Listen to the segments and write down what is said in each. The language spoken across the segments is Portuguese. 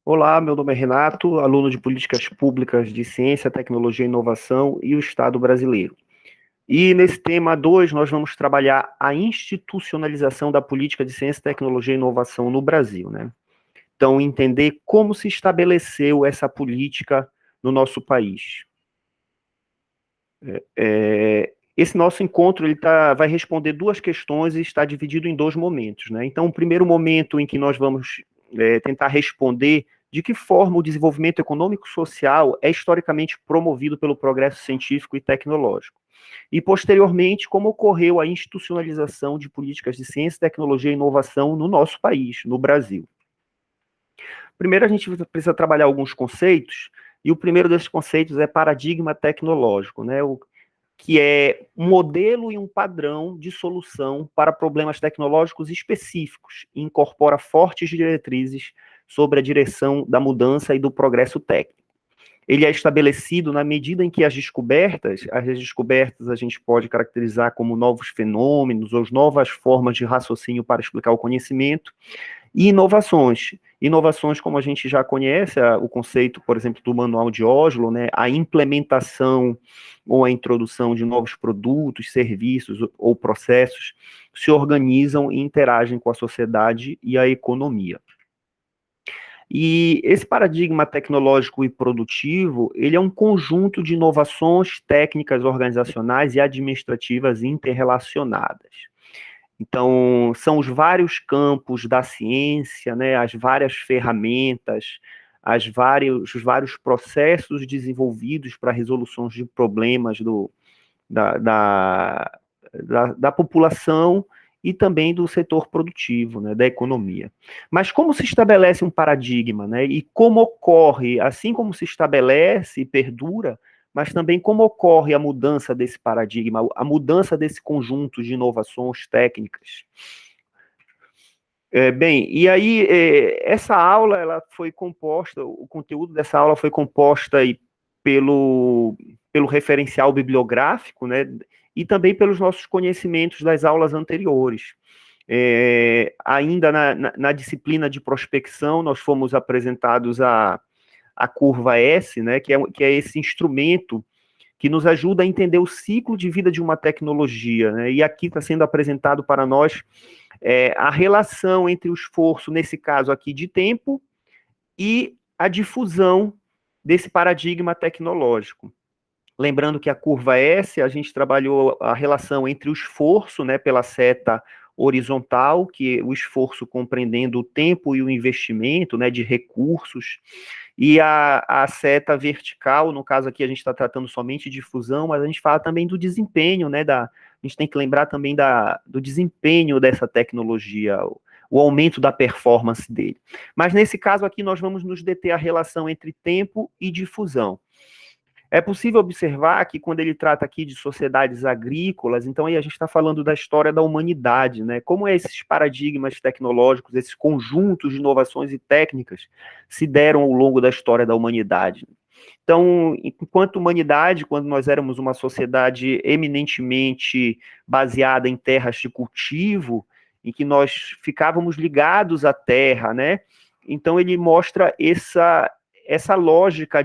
Olá, meu nome é Renato, aluno de Políticas Públicas de Ciência, Tecnologia e Inovação e o Estado brasileiro. E nesse tema 2, nós vamos trabalhar a institucionalização da política de ciência, tecnologia e inovação no Brasil, né? Então, entender como se estabeleceu essa política no nosso país. Esse nosso encontro vai responder duas questões e está dividido em dois momentos, né? Então, o primeiro momento em que nós vamos tentar responder de que forma o desenvolvimento econômico-social é historicamente promovido pelo progresso científico e tecnológico. E, posteriormente, como ocorreu a institucionalização de políticas de ciência, tecnologia e inovação no nosso país, no Brasil. Primeiro, a gente precisa trabalhar alguns conceitos, e o primeiro desses conceitos é paradigma tecnológico, né? Que é um modelo e um padrão de solução para problemas tecnológicos específicos e incorpora fortes diretrizes sobre a direção da mudança e do progresso técnico. Ele é estabelecido na medida em que as descobertas a gente pode caracterizar como novos fenômenos ou novas formas de raciocínio para explicar o conhecimento, e inovações. Inovações, como a gente já conhece, o conceito, por exemplo, do Manual de Oslo, né, a implementação ou a introdução de novos produtos, serviços ou processos se organizam e interagem com a sociedade e a economia. E esse paradigma tecnológico e produtivo, ele é um conjunto de inovações técnicas, organizacionais e administrativas interrelacionadas. Então, são os vários campos da ciência, né, as várias ferramentas, os vários processos desenvolvidos para resoluções de problemas da, da, da população e também do setor produtivo, né, da economia. Mas como se estabelece um paradigma, né, e como ocorre, assim como se estabelece e perdura, mas também como ocorre a mudança desse paradigma, a mudança desse conjunto de inovações técnicas. Bem, e aí essa aula ela foi composta, o conteúdo dessa aula foi composta aí pelo referencial bibliográfico, né, e também pelos nossos conhecimentos das aulas anteriores. Ainda na disciplina de prospecção, nós fomos apresentados a curva S, né, que é esse instrumento que nos ajuda a entender o ciclo de vida de uma tecnologia, né, e aqui está sendo apresentado para nós a relação entre o esforço, nesse caso aqui, de tempo e a difusão desse paradigma tecnológico. Lembrando que a curva S, a gente trabalhou a relação entre o esforço, né, pela seta horizontal, que é o esforço compreendendo o tempo e o investimento, né, de recursos, e a seta vertical, no caso aqui a gente está tratando somente de fusão, mas a gente fala também do desempenho, né, a gente tem que lembrar também do desempenho dessa tecnologia, o aumento da performance dele. Mas nesse caso aqui nós vamos nos deter a relação entre tempo e difusão. É possível observar que quando ele trata aqui de sociedades agrícolas, então aí a gente está falando da história da humanidade, né? Como esses paradigmas tecnológicos, esses conjuntos de inovações e técnicas se deram ao longo da história da humanidade. Então, enquanto humanidade, quando nós éramos uma sociedade eminentemente baseada em terras de cultivo, em que nós ficávamos ligados à terra, né? Então ele mostra essa lógica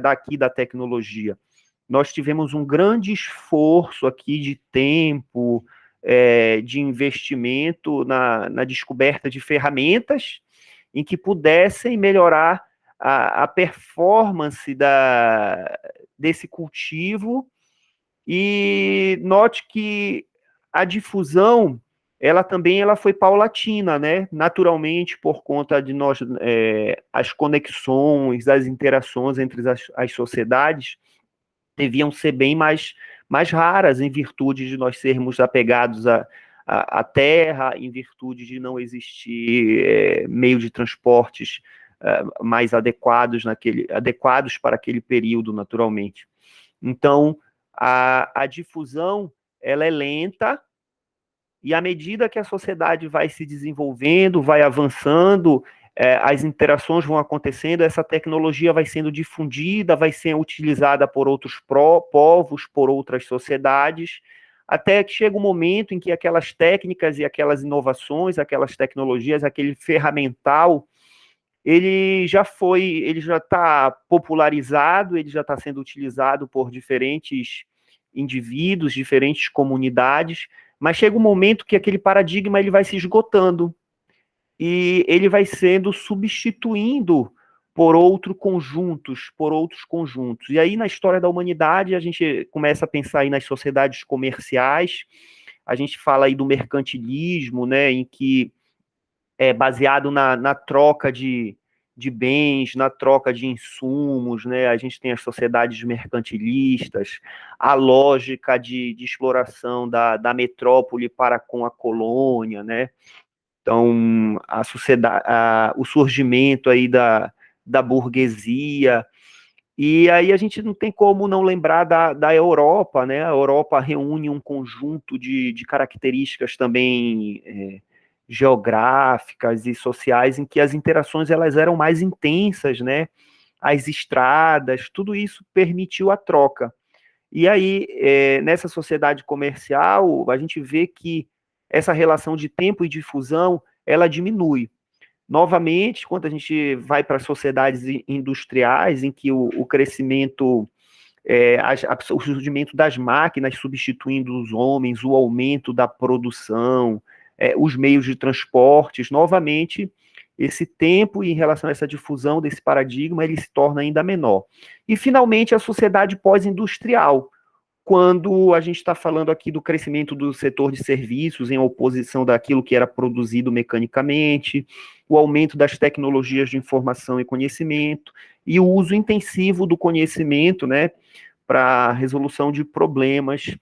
daqui da tecnologia. Nós tivemos um grande esforço aqui de tempo, de investimento na descoberta de ferramentas em que pudessem melhorar a performance desse cultivo, e note que a difusão ela foi paulatina, né? Naturalmente, por conta de nós, as conexões, as interações entre as sociedades deviam ser bem mais raras, em virtude de nós sermos apegados à terra, em virtude de não existir meio de transportes mais adequados para aquele período, naturalmente. Então, a difusão ela é lenta, e à medida que a sociedade vai se desenvolvendo, vai avançando, as interações vão acontecendo, essa tecnologia vai sendo difundida, vai ser utilizada por outros povos, por outras sociedades, até que chega um momento em que aquelas técnicas e aquelas inovações, aquelas tecnologias, aquele ferramental ele já está popularizado, ele já está sendo utilizado por diferentes indivíduos, diferentes comunidades, mas chega um momento que aquele paradigma ele vai se esgotando e ele vai sendo substituindo por outros conjuntos. E aí, na história da humanidade, a gente começa a pensar aí nas sociedades comerciais, a gente fala aí do mercantilismo, né, em que é baseado na troca de bens, na troca de insumos, né? A gente tem as sociedades mercantilistas, a lógica de exploração da metrópole para com a colônia, né? Então, a sociedade, o surgimento aí da burguesia, e aí a gente não tem como não lembrar da Europa, né? A Europa reúne um conjunto de características também geográficas e sociais em que as interações elas eram mais intensas, né? As estradas, tudo isso permitiu a troca. E aí, nessa sociedade comercial, a gente vê que essa relação de tempo e difusão, ela diminui. Novamente, quando a gente vai para sociedades industriais, em que o crescimento, o surgimento das máquinas substituindo os homens, o aumento da produção, os meios de transportes, novamente, esse tempo em relação a essa difusão desse paradigma, ele se torna ainda menor. E, finalmente, a sociedade pós-industrial, quando a gente está falando aqui do crescimento do setor de serviços em oposição daquilo que era produzido mecanicamente, o aumento das tecnologias de informação e conhecimento, e o uso intensivo do conhecimento, né, para a resolução de problemas.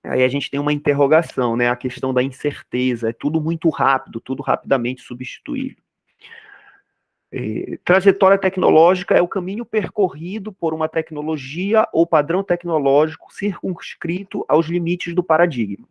Aí a gente tem uma interrogação, né, a questão da incerteza, é tudo muito rápido, tudo rapidamente substituído. Trajetória tecnológica é o caminho percorrido por uma tecnologia ou padrão tecnológico circunscrito aos limites do paradigma.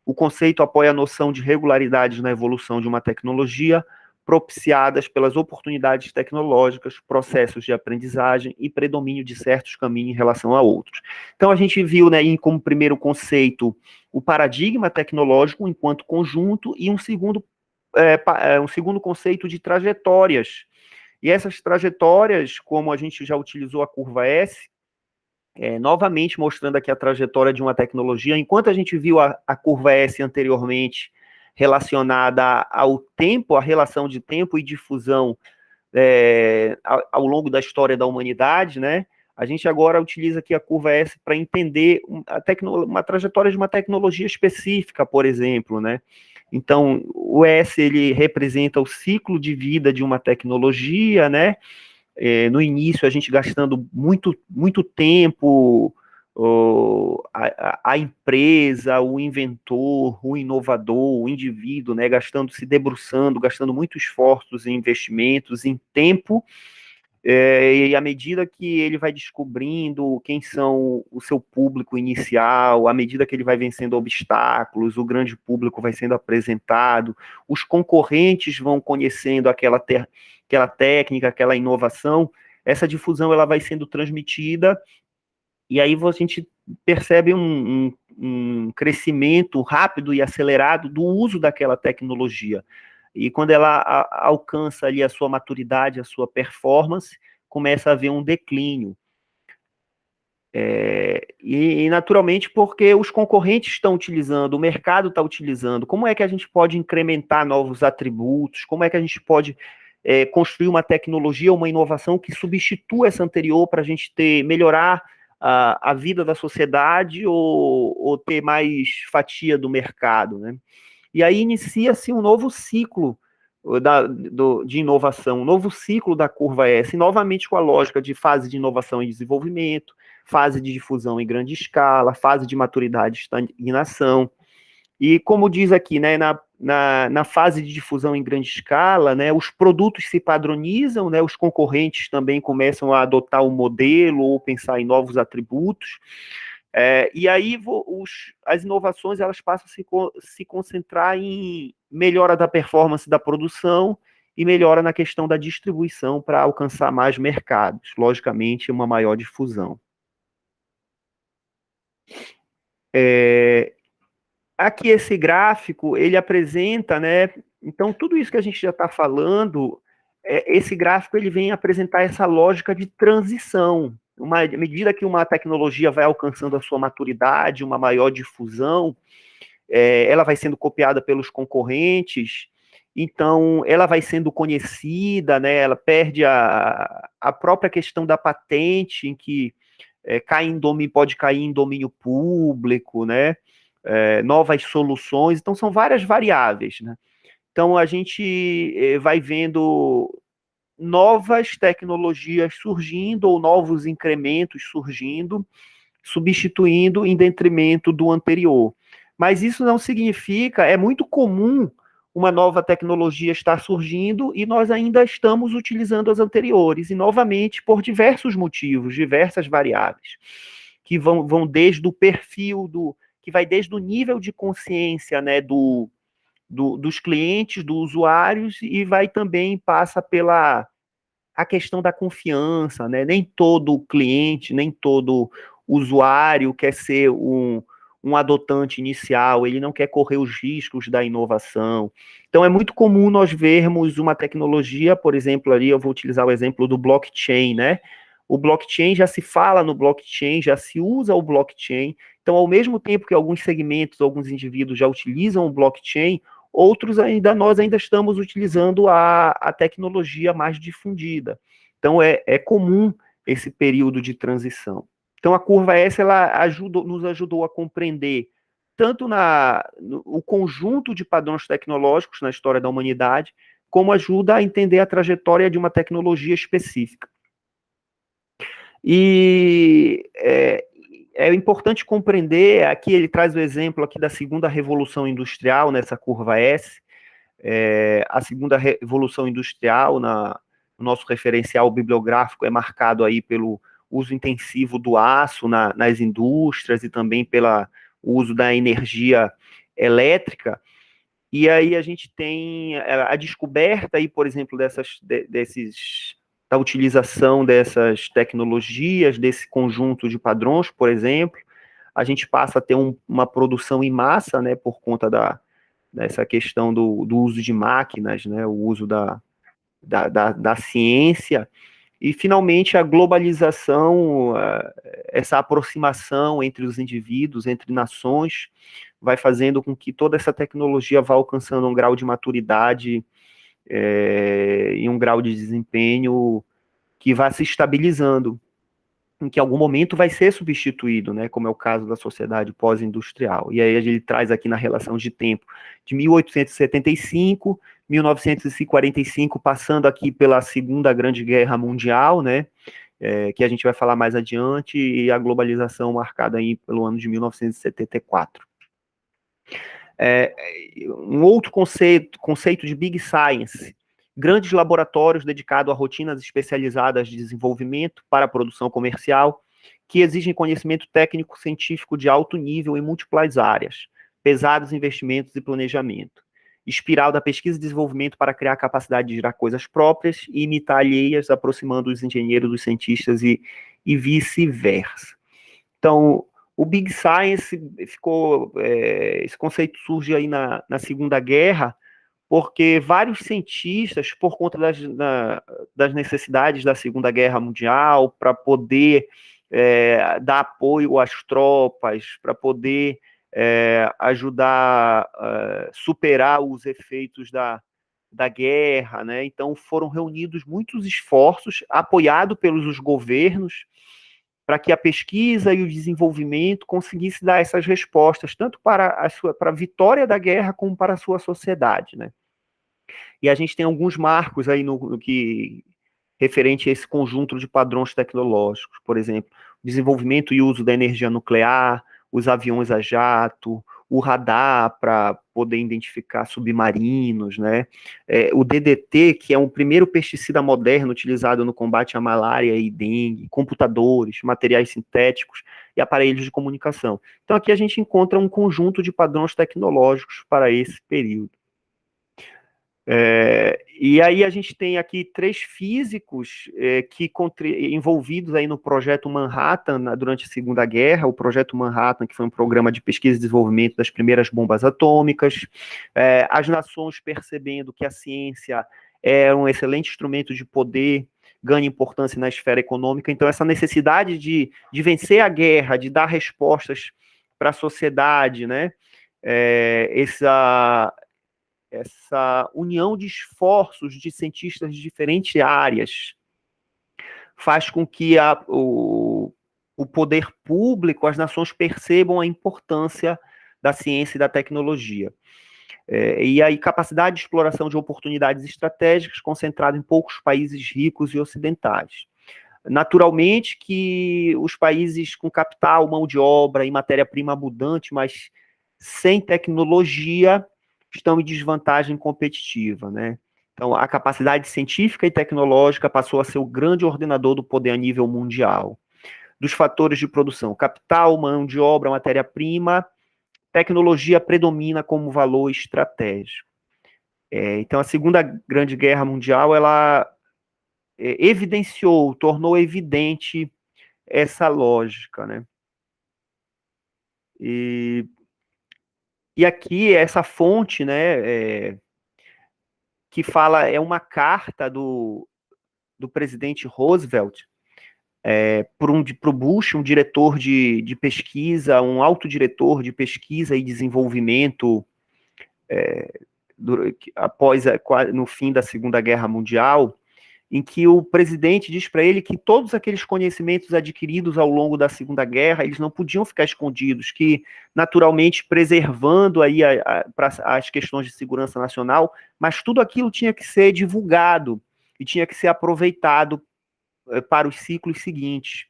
O conceito apoia a noção de regularidades na evolução de uma tecnologia, propiciadas pelas oportunidades tecnológicas, processos de aprendizagem e predomínio de certos caminhos em relação a outros. Então, a gente viu, né, como primeiro conceito o paradigma tecnológico enquanto conjunto e um segundo conceito de trajetórias. E essas trajetórias, como a gente já utilizou a curva S, novamente mostrando aqui a trajetória de uma tecnologia, enquanto a gente viu a curva S anteriormente relacionada ao tempo, a relação de tempo e difusão ao longo da história da humanidade, né? A gente agora utiliza aqui a curva S para entender uma trajetória de uma tecnologia específica, por exemplo, né? Então, o S ele representa o ciclo de vida de uma tecnologia, né? No início, a gente gastando muito tempo, a empresa, o inventor, o inovador, o indivíduo, né? Gastando, se debruçando, gastando muitos esforços em investimentos, em tempo, e à medida que ele vai descobrindo quem são o seu público inicial, à medida que ele vai vencendo obstáculos, o grande público vai sendo apresentado, os concorrentes vão conhecendo aquela técnica, aquela inovação, essa difusão ela vai sendo transmitida, e aí a gente percebe um crescimento rápido e acelerado do uso daquela tecnologia. E quando ela alcança ali a sua maturidade, a sua performance, começa a haver um declínio. E naturalmente porque os concorrentes estão utilizando, o mercado está utilizando, como é que a gente pode incrementar novos atributos, como é que a gente pode construir uma tecnologia, uma inovação que substitua essa anterior para a gente melhorar a vida da sociedade ou ter mais fatia do mercado, né? E aí inicia-se um novo ciclo de inovação, um novo ciclo da curva S, novamente com a lógica de fase de inovação e desenvolvimento, fase de difusão em grande escala, fase de maturidade e estagnação. E como diz aqui, né, na fase de difusão em grande escala, né, os produtos se padronizam, né, os concorrentes também começam a adotar o modelo ou pensar em novos atributos, e aí as inovações elas passam a se concentrar em melhora da performance da produção e melhora na questão da distribuição para alcançar mais mercados, logicamente uma maior difusão. Aqui esse gráfico, ele apresenta, né, então tudo isso que a gente já está falando esse gráfico ele vem apresentar essa lógica de transição. À medida que uma tecnologia vai alcançando a sua maturidade, uma maior difusão, ela vai sendo copiada pelos concorrentes, então ela vai sendo conhecida, né? Ela perde a própria questão da patente, em que pode cair em domínio público, né? Novas soluções, então são várias variáveis, né? Então a gente vai vendo novas tecnologias surgindo ou novos incrementos surgindo, substituindo em detrimento do anterior. Mas isso não significa, é muito comum uma nova tecnologia estar surgindo e nós ainda estamos utilizando as anteriores, e novamente por diversos motivos, diversas variáveis, que vão desde o perfil, que vai desde o nível de consciência, né, dos clientes, dos usuários, e vai também, passa pela a questão da confiança, né? Nem todo cliente, nem todo usuário quer ser um adotante inicial, ele não quer correr os riscos da inovação. Então, é muito comum nós vermos uma tecnologia, por exemplo, ali eu vou utilizar o exemplo do blockchain, né? O blockchain, já se fala no blockchain, já se usa o blockchain. Então, ao mesmo tempo que alguns segmentos, alguns indivíduos já utilizam o blockchain, outros nós ainda estamos utilizando a tecnologia mais difundida. Então, é comum esse período de transição. Então, a curva S, ela nos ajudou a compreender tanto o conjunto de padrões tecnológicos na história da humanidade, como ajuda a entender a trajetória de uma tecnologia específica. E é importante compreender, aqui ele traz o exemplo aqui da segunda revolução industrial, nessa curva S. A segunda revolução industrial, no nosso referencial bibliográfico, é marcado aí pelo uso intensivo do aço nas indústrias e também pelo uso da energia elétrica. E aí a gente tem a descoberta aí, por exemplo, da utilização dessas tecnologias, desse conjunto de padrões, por exemplo. A gente passa a ter uma produção em massa, né, por conta dessa questão do uso de máquinas, né, o uso da ciência. E, finalmente, a globalização, essa aproximação entre os indivíduos, entre nações, vai fazendo com que toda essa tecnologia vá alcançando um grau de maturidade e um grau de desempenho que vai se estabilizando, em que em algum momento vai ser substituído, né, como é o caso da sociedade pós-industrial. E aí ele traz aqui na relação de tempo de 1875, 1945, passando aqui pela Segunda Grande Guerra Mundial, né, que a gente vai falar mais adiante, e a globalização marcada aí pelo ano de 1974. Um outro conceito de Big Science, grandes laboratórios dedicados a rotinas especializadas de desenvolvimento para a produção comercial, que exigem conhecimento técnico científico de alto nível em múltiplas áreas, pesados investimentos e planejamento. Espiral da pesquisa e desenvolvimento para criar a capacidade de gerar coisas próprias e imitar alheias, aproximando os engenheiros dos cientistas e vice-versa. Então, o Big Science esse conceito surge aí na Segunda Guerra, porque vários cientistas, por conta das necessidades da Segunda Guerra Mundial, para poder dar apoio às tropas, para poder ajudar a superar os efeitos da guerra, né? Então foram reunidos muitos esforços, apoiados pelos governos, para que a pesquisa e o desenvolvimento conseguisse dar essas respostas, tanto para a vitória da guerra, como para a sua sociedade, né? E a gente tem alguns marcos aí no que referente a esse conjunto de padrões tecnológicos, por exemplo, desenvolvimento e uso da energia nuclear, os aviões a jato, o radar para poder identificar submarinos, né? O DDT, que é o primeiro pesticida moderno utilizado no combate à malária e dengue, computadores, materiais sintéticos e aparelhos de comunicação. Então aqui a gente encontra um conjunto de padrões tecnológicos para esse período. E aí a gente tem aqui 3 físicos envolvidos aí no projeto Manhattan durante a Segunda Guerra, o projeto Manhattan, que foi um programa de pesquisa e desenvolvimento das primeiras bombas atômicas. As nações percebendo que a ciência é um excelente instrumento de poder, ganha importância na esfera econômica. Então, essa necessidade de vencer a guerra, de dar respostas para a sociedade, né? Essa união de esforços de cientistas de diferentes áreas faz com que o poder público, as nações percebam a importância da ciência e da tecnologia. E aí, capacidade de exploração de oportunidades estratégicas concentrada em poucos países ricos e ocidentais. Naturalmente que os países com capital, mão de obra e matéria-prima abundante, mas sem tecnologia, estão em desvantagem competitiva, né? Então, a capacidade científica e tecnológica passou a ser o grande ordenador do poder a nível mundial. Dos fatores de produção, capital, mão de obra, matéria-prima, tecnologia predomina como valor estratégico. Então, a Segunda Grande Guerra Mundial, ela evidenciou, tornou evidente essa lógica, né? E aqui, essa fonte, né, que fala, é uma carta do presidente Roosevelt, para o Bush, um diretor de pesquisa, um alto diretor de pesquisa e desenvolvimento no fim da Segunda Guerra Mundial, em que o presidente diz para ele que todos aqueles conhecimentos adquiridos ao longo da Segunda Guerra, eles não podiam ficar escondidos, que, naturalmente, preservando aí as questões de segurança nacional, mas tudo aquilo tinha que ser divulgado e tinha que ser aproveitado para os ciclos seguintes.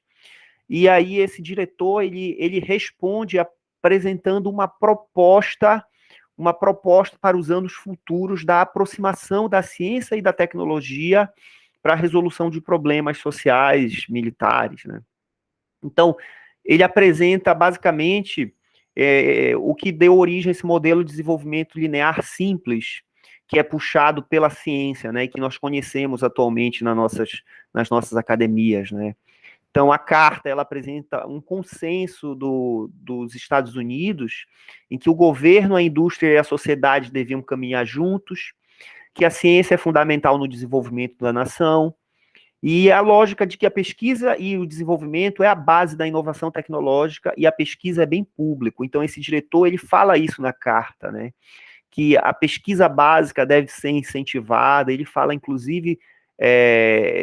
E aí esse diretor, ele responde apresentando uma proposta para os anos futuros da aproximação da ciência e da tecnologia para a resolução de problemas sociais, militares, né? Então, ele apresenta basicamente o que deu origem a esse modelo de desenvolvimento linear simples, que é puxado pela ciência, né, e que nós conhecemos atualmente nas nossas academias, né? Então, a carta, ela apresenta um consenso dos Estados Unidos, em que o governo, a indústria e a sociedade deviam caminhar juntos, que a ciência é fundamental no desenvolvimento da nação, e a lógica de que a pesquisa e o desenvolvimento é a base da inovação tecnológica, e a pesquisa é bem público. Então, esse diretor, ele fala isso na carta, né? Que a pesquisa básica deve ser incentivada, ele fala, inclusive,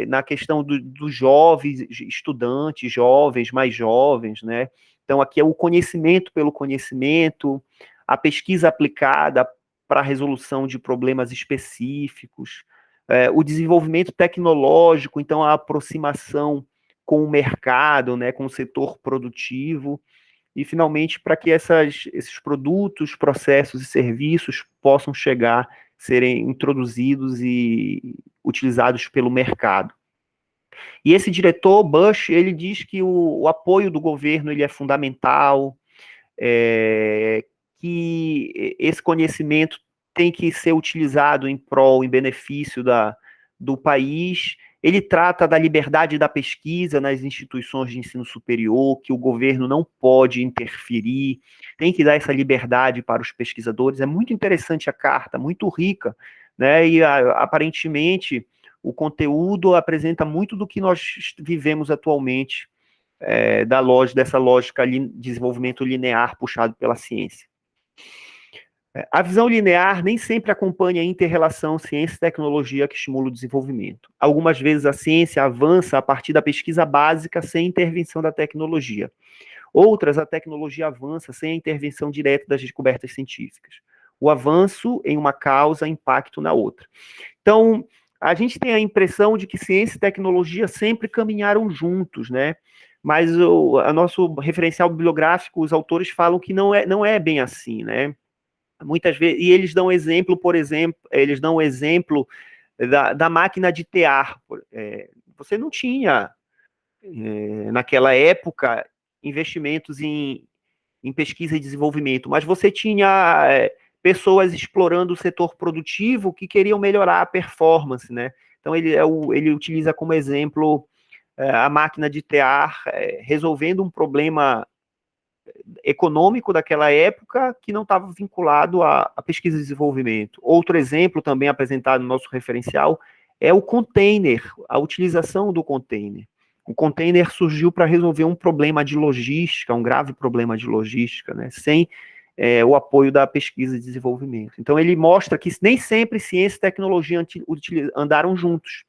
na questão dos jovens, estudantes, jovens, mais jovens, né? Então, aqui é o conhecimento pelo conhecimento, a pesquisa aplicada para a resolução de problemas específicos, o desenvolvimento tecnológico, então a aproximação com o mercado, né, com o setor produtivo, e, finalmente, para que esses produtos, processos e serviços possam serem introduzidos e utilizados pelo mercado. E esse diretor, Bush, ele diz que o apoio do governo ele é fundamental, que esse conhecimento tem que ser utilizado em prol, em benefício do país. Ele trata da liberdade da pesquisa nas instituições de ensino superior, que o governo não pode interferir, tem que dar essa liberdade para os pesquisadores. É muito interessante a carta, muito rica, né? E aparentemente o conteúdo apresenta muito do que nós vivemos atualmente, dessa lógica de desenvolvimento linear puxado pela ciência. A visão linear nem sempre acompanha a inter-relação ciência e tecnologia que estimula o desenvolvimento. Algumas vezes a ciência avança a partir da pesquisa básica sem intervenção da tecnologia. Outras, a tecnologia avança sem a intervenção direta das descobertas científicas. O avanço em uma causa, impacto na outra. Então, a gente tem a impressão de que ciência e tecnologia sempre caminharam juntos, né? Mas o nosso referencial bibliográfico, os autores falam que não é bem assim, né? Muitas vezes, e eles dão exemplo, por exemplo, da máquina de tear. Você não tinha, naquela época, investimentos em pesquisa e desenvolvimento, mas você tinha pessoas explorando o setor produtivo que queriam melhorar a performance, né? Então, ele utiliza como exemplo a máquina de tear, resolvendo um problema econômico daquela época que não estava vinculado à pesquisa e desenvolvimento. Outro exemplo também apresentado no nosso referencial é o container, a utilização do container. O container surgiu para resolver um problema de logística, um grave problema de logística, né, sem o apoio da pesquisa e desenvolvimento. Então, ele mostra que nem sempre ciência e tecnologia andaram juntos,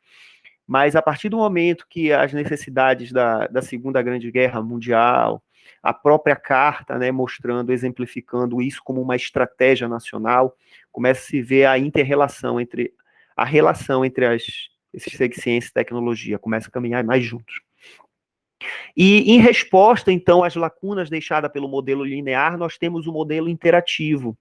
mas a partir do momento que as necessidades da Segunda Grande Guerra Mundial, a própria carta, né, mostrando, exemplificando isso como uma estratégia nacional, começa a se ver a interrelação entre a relação entre esses ciência e tecnologia, começa a caminhar mais juntos. E em resposta, então, às lacunas deixadas pelo modelo linear, nós temos o modelo interativo.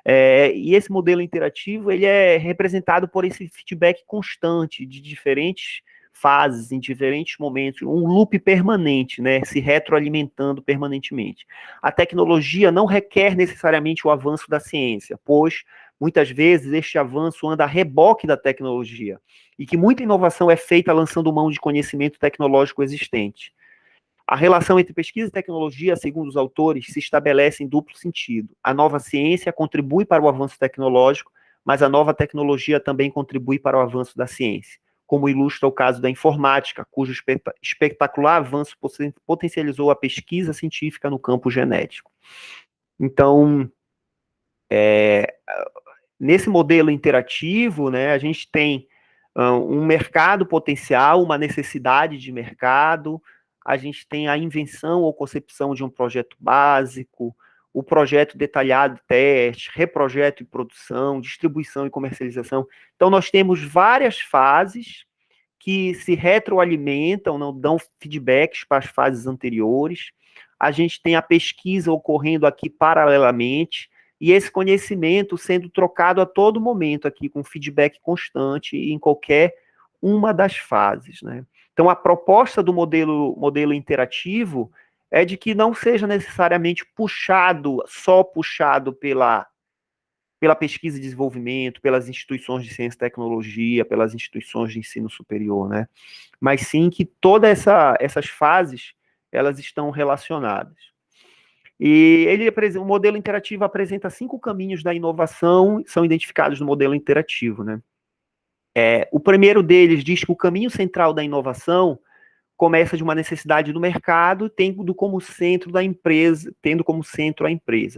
E esse modelo interativo, ele é representado por esse feedback constante de diferentes fases, em diferentes momentos, um loop permanente, né, se retroalimentando permanentemente. A tecnologia não requer necessariamente o avanço da ciência, pois, muitas vezes, este avanço anda a reboque da tecnologia, e que muita inovação é feita lançando mão de conhecimento tecnológico existente. A relação entre pesquisa e tecnologia, segundo os autores, se estabelece em duplo sentido. A nova ciência contribui para o avanço tecnológico, mas a nova tecnologia também contribui para o avanço da ciência, como ilustra o caso da informática, cujo espetacular avanço potencializou a pesquisa científica no campo genético. Então, nesse modelo interativo, né, a gente tem um mercado potencial, uma necessidade de mercado, a gente tem a invenção ou concepção de um projeto básico, o projeto detalhado de teste, reprojeto e produção, distribuição e comercialização. Então, nós temos várias fases que se retroalimentam, não dão feedbacks para as fases anteriores. A gente tem a pesquisa ocorrendo aqui paralelamente, e esse conhecimento sendo trocado a todo momento aqui, com feedback constante em qualquer uma das fases, né? Então, a proposta do modelo interativo é de que não seja necessariamente só puxado pela pesquisa e desenvolvimento, pelas instituições de ciência e tecnologia, pelas instituições de ensino superior, né? Mas sim que todas essas fases, elas estão relacionadas. E o modelo interativo apresenta 5 caminhos da inovação, são identificados no modelo interativo, né? O primeiro deles diz que o caminho central da inovação começa de uma necessidade do mercado, tendo como centro a empresa,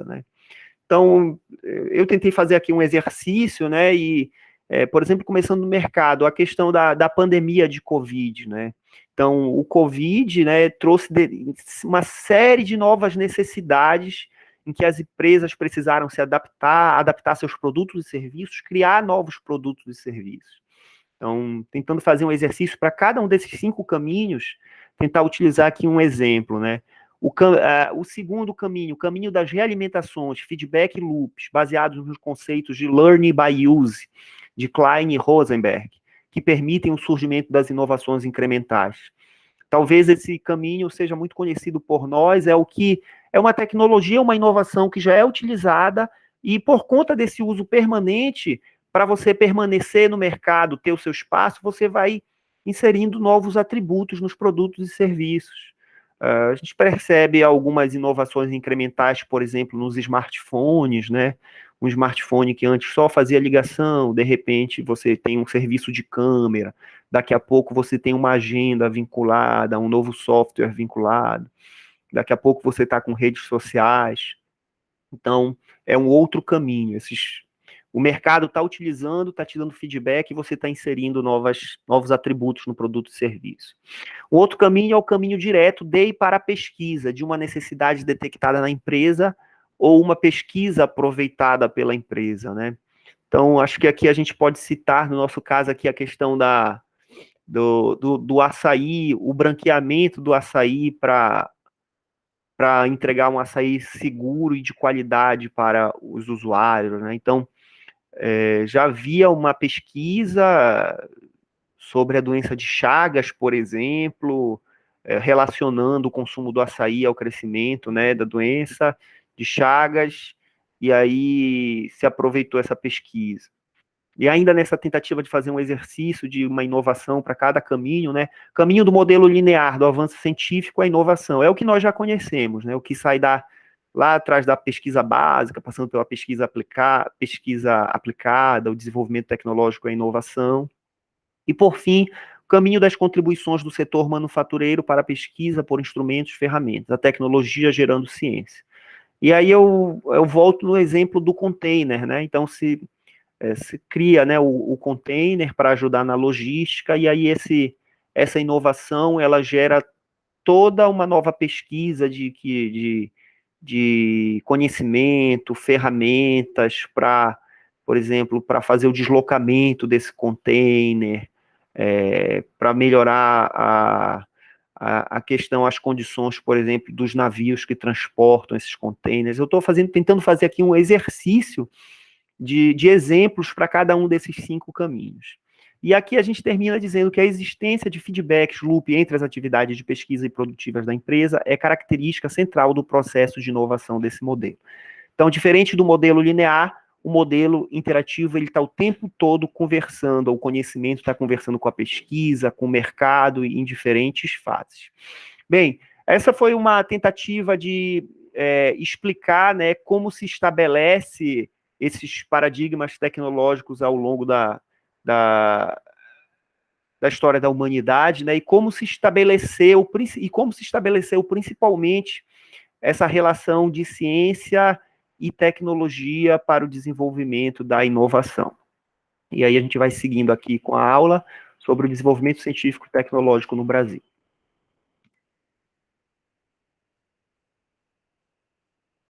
né? Então, eu tentei fazer aqui um exercício, né? E, por exemplo, começando no mercado, a questão da pandemia de Covid, né? Então, o Covid, né, trouxe uma série de novas necessidades em que as empresas precisaram se adaptar seus produtos e serviços, criar novos produtos e serviços. Então, tentando fazer um exercício para cada um desses 5 caminhos, tentar utilizar aqui um exemplo, né? O segundo caminho, o caminho das realimentações, feedback loops, baseados nos conceitos de learning by use, de Klein e Rosenberg, que permitem o surgimento das inovações incrementais. Talvez esse caminho seja muito conhecido por nós, é uma tecnologia, uma inovação que já é utilizada, e por conta desse uso permanente, para você permanecer no mercado, ter o seu espaço, você vai inserindo novos atributos nos produtos e serviços. A gente percebe algumas inovações incrementais, por exemplo, nos smartphones, né? Um smartphone que antes só fazia ligação, de repente você tem um serviço de câmera, daqui a pouco você tem uma agenda vinculada, um novo software vinculado, daqui a pouco você está com redes sociais. Então, é um outro caminho. O mercado está utilizando, está te dando feedback, e você está inserindo novos atributos no produto e serviço. O outro caminho é o caminho direto de e para a pesquisa, de uma necessidade detectada na empresa ou uma pesquisa aproveitada pela empresa, né? Então, acho que aqui a gente pode citar, no nosso caso aqui, a questão do açaí, o branqueamento do açaí para entregar um açaí seguro e de qualidade para os usuários, né? Então, já havia uma pesquisa sobre a doença de Chagas, por exemplo, relacionando o consumo do açaí ao crescimento, né, da doença de Chagas, e aí se aproveitou essa pesquisa. E ainda nessa tentativa de fazer um exercício de uma inovação para cada caminho, né, caminho do modelo linear, do avanço científico à inovação, é o que nós já conhecemos, né, o que sai lá atrás da pesquisa básica, passando pela pesquisa aplicada, o desenvolvimento tecnológico e a inovação. E, por fim, o caminho das contribuições do setor manufatureiro para a pesquisa por instrumentos e ferramentas, a tecnologia gerando ciência. E aí eu volto no exemplo do container, né? Então, se cria, né, o container para ajudar na logística, e aí essa inovação, ela gera toda uma nova pesquisa de conhecimento, ferramentas para, por exemplo, para fazer o deslocamento desse container, para melhorar a questão, as condições, por exemplo, dos navios que transportam esses containers. Eu estou tentando fazer aqui um exercício de exemplos para cada um desses 5 caminhos. E aqui a gente termina dizendo que a existência de feedbacks loop entre as atividades de pesquisa e produtivas da empresa é característica central do processo de inovação desse modelo. Então, diferente do modelo linear, o modelo interativo, ele está o tempo todo conversando, o conhecimento está conversando com a pesquisa, com o mercado, em diferentes fases. Bem, essa foi uma tentativa de explicar, né, como se estabelece esses paradigmas tecnológicos ao longo da história da humanidade, né, e como se estabeleceu principalmente essa relação de ciência e tecnologia para o desenvolvimento da inovação. E aí a gente vai seguindo aqui com a aula sobre o desenvolvimento científico e tecnológico no Brasil.